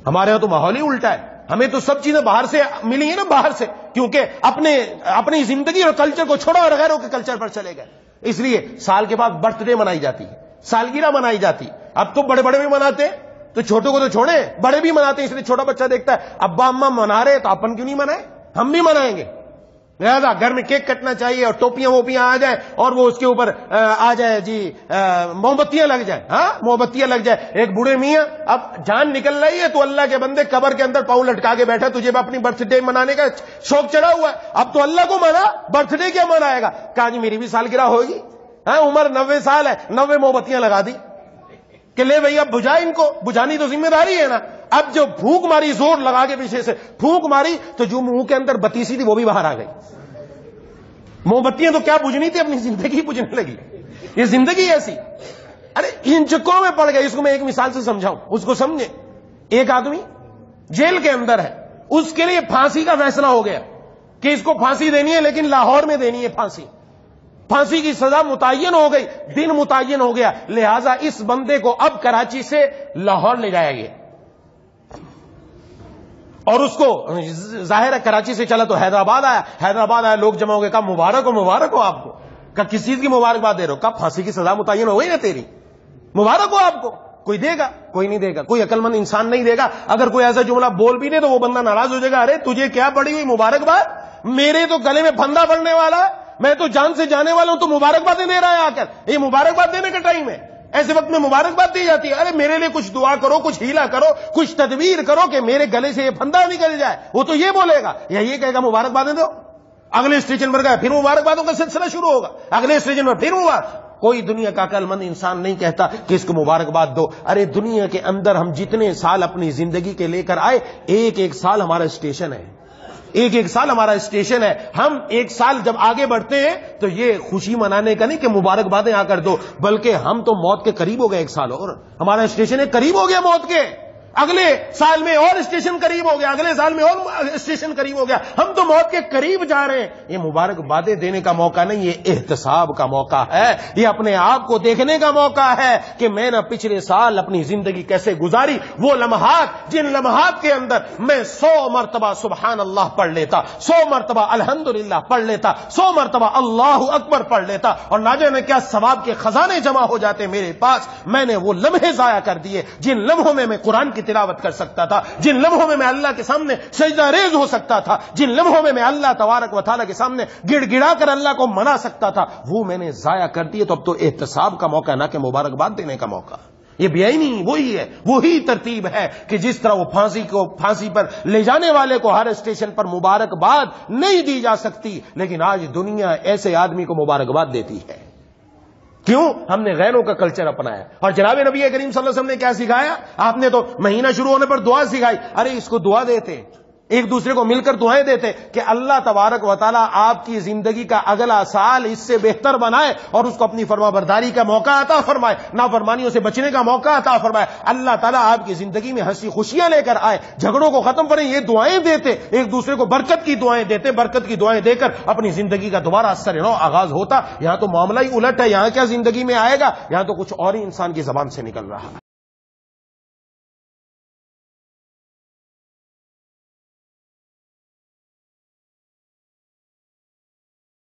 ہمارے یہاں تو ماحول ہی الٹا ہے. ہمیں تو سب چیزیں باہر سے ملی ہیں نا، باہر سے، کیونکہ اپنی زندگی اور کلچر کو چھوڑا اور غیروں کے کلچر پر چلے گئے. اس لیے سال کے بعد برتھ ڈے منائی جاتی ہے، سالگرہ منائی جاتی. اب تو بڑے بڑے بھی مناتے ہیں، تو چھوٹوں کو تو چھوڑیں، بڑے بھی مناتے ہیں. اس لیے چھوٹا بچہ دیکھتا ہے ابا اماں منا رہے تو اپن کیوں نہیں منائے، ہم بھی منائیں گے. لہذا گھر میں کیک کٹنا چاہیے اور ٹوپیاں ووپیاں آ جائیں اور وہ اس کے اوپر آ جائے جی موم بتیاں لگ جائیں. ہاں موم بتیاں لگ جائے. ایک بوڑھے میاں اب جان نکل رہی ہے تو اللہ کے بندے قبر کے اندر پاؤں لٹکا کے بیٹھا، تجھے اپنی برتھ ڈے منانے کا شوق چڑھا ہوا ہے، اب تو اللہ کو منا، برتھ ڈے کیا منائے گا. کہا جی میری بھی سالگرہ ہوگی، ہاں عمر 90 سال ہے، 90 موم بتیاں لگا دی کہ لے بھائی اب بجھا، ان کو بجھانی تو ذمہ داری ہے نا. اب جو پھونک ماری زور لگا کے پیچھے سے پھونک ماری تو جو منہ کے اندر بتیسی تھی وہ بھی باہر آ گئی. موم بتیاں تو کیا بجھنی تھی، اپنی زندگی بجھنے لگی. یہ زندگی ایسی. ارے ان چکروں میں پڑ گئے. اس کو میں ایک مثال سے سمجھاؤں، اس کو سمجھے. ایک آدمی جیل کے اندر ہے، اس کے لیے پھانسی کا فیصلہ ہو گیا کہ اس کو پھانسی دینی ہے، لیکن لاہور میں دینی ہے پھانسی. پھانسی کی سزا متعین ہو گئی، دن متعین ہو گیا. لہذا اس بندے کو اب کراچی سے لاہور لے جایا گیا، اور اس کو ظاہر ہے کراچی سے چلا تو حیدرآباد آیا. حیدرآباد آیا، لوگ جمع ہو گئے، کہا مبارک ہو مبارک ہو آپ کو. کہا کس چیز کی مبارکباد دے رہے ہو؟ کہا پھانسی کی سزا متعین ہو گئی نا تیری، مبارک ہو آپ کو. کوئی دے گا؟ کوئی نہیں دے گا، کوئی عقل مند انسان نہیں دے گا. اگر کوئی ایسا جملہ بول بھی دے تو وہ بندہ ناراض ہو جائے گا. ارے تجھے کیا پڑی ہوئی مبارکباد، میرے تو گلے میں پھندا پڑنے والا ہے، میں تو جان سے جانے والا ہوں، تو مبارکبادیں دے رہا ہے آ کر. یہ مبارکباد دینے کا ٹائم ہے؟ ایسے وقت میں مبارکباد دی جاتی ہے. ارے میرے لیے کچھ دعا کرو، کچھ ہیلا کرو، کچھ تدبیر کرو کہ میرے گلے سے یہ پھندا نکل جائے. وہ تو یہ بولے گا یا یہ کہے گا مبارکبادیں دو. اگلے اسٹیشن پر گئے، پھر مبارکبادوں کا سلسلہ شروع ہوگا. اگلے اسٹیشن پر پھر کوئی دنیا کا عقل مند انسان نہیں کہتا کہ اس کو مبارکباد دو. ارے دنیا کے اندر ہم جتنے سال اپنی زندگی کے لے کر آئے، ایک ایک سال ہمارا اسٹیشن ہے، ایک ایک سال ہمارا اسٹیشن ہے. ہم ایک سال جب آگے بڑھتے ہیں تو یہ خوشی منانے کا نہیں کہ مبارکبادیں آ کر دو، بلکہ ہم تو موت کے قریب ہو گئے. ایک سال اور ہمارا اسٹیشن قریب ہو گیا موت کے. اگلے سال میں اور اسٹیشن قریب ہو گیا، اگلے سال میں اور اسٹیشن قریب ہو گیا. ہم تو موت کے قریب جا رہے ہیں. یہ مبارکبادیں دینے کا موقع نہیں، یہ احتساب کا موقع ہے. یہ اپنے آپ کو دیکھنے کا موقع ہے کہ میں نے پچھلے سال اپنی زندگی کیسے گزاری. وہ لمحات جن لمحات کے اندر میں 100 مرتبہ سبحان اللہ پڑھ لیتا، 100 مرتبہ الحمدللہ پڑھ لیتا، 100 مرتبہ اللہ اکبر پڑھ لیتا، اور نہ جانے کیا ثواب کے خزانے جمع ہو جاتے میرے پاس. میں نے وہ لمحے ضائع کر دیے جن لمحوں میں قرآن کی تلاوت کر سکتا تھا، جن لمحوں میں اللہ کے سامنے سجدہ ریز ہو سکتا تھا، جن لمحوں میں اللہ تبارک و تعالیٰ کے سامنے گڑ گڑا کر اللہ کو منا سکتا تھا، وہ میں نے ضائع کر دیے. تو اب تو احتساب کا موقع نہ کہ مبارکباد دینے کا موقع. یہ بے نہیں، وہی ہے، وہی ترتیب ہے کہ جس طرح وہ پھانسی پر لے جانے والے کو ہر اسٹیشن پر مبارکباد نہیں دی جا سکتی، لیکن آج دنیا ایسے آدمی کو مبارکباد دیتی ہے. کیوں؟ ہم نے غیروں کا کلچر اپنایا. اور جناب نبی کریم صلی اللہ علیہ وسلم نے کیا سکھایا؟ آپ نے تو مہینہ شروع ہونے پر دعا سکھائی. ارے اس کو دعا دیتے، ایک دوسرے کو مل کر دعائیں دیتے کہ اللہ تبارک و تعالیٰ آپ کی زندگی کا اگلا سال اس سے بہتر بنائے اور اس کو اپنی فرما برداری کا موقع عطا فرمائے، نافرمانیوں سے بچنے کا موقع عطا فرمائے. اللہ تعالیٰ آپ کی زندگی میں ہنسی خوشیاں لے کر آئے، جھگڑوں کو ختم کریں. یہ دعائیں دیتے، ایک دوسرے کو برکت کی دعائیں دیتے، برکت کی دعائیں دے کر اپنی زندگی کا دوبارہ سر نو آغاز ہوتا. یہاں تو معاملہ ہی الٹ ہے. یہاں کیا زندگی میں آئے گا، یہاں تو کچھ اور ہی انسان کی زبان سے نکل رہا ہے.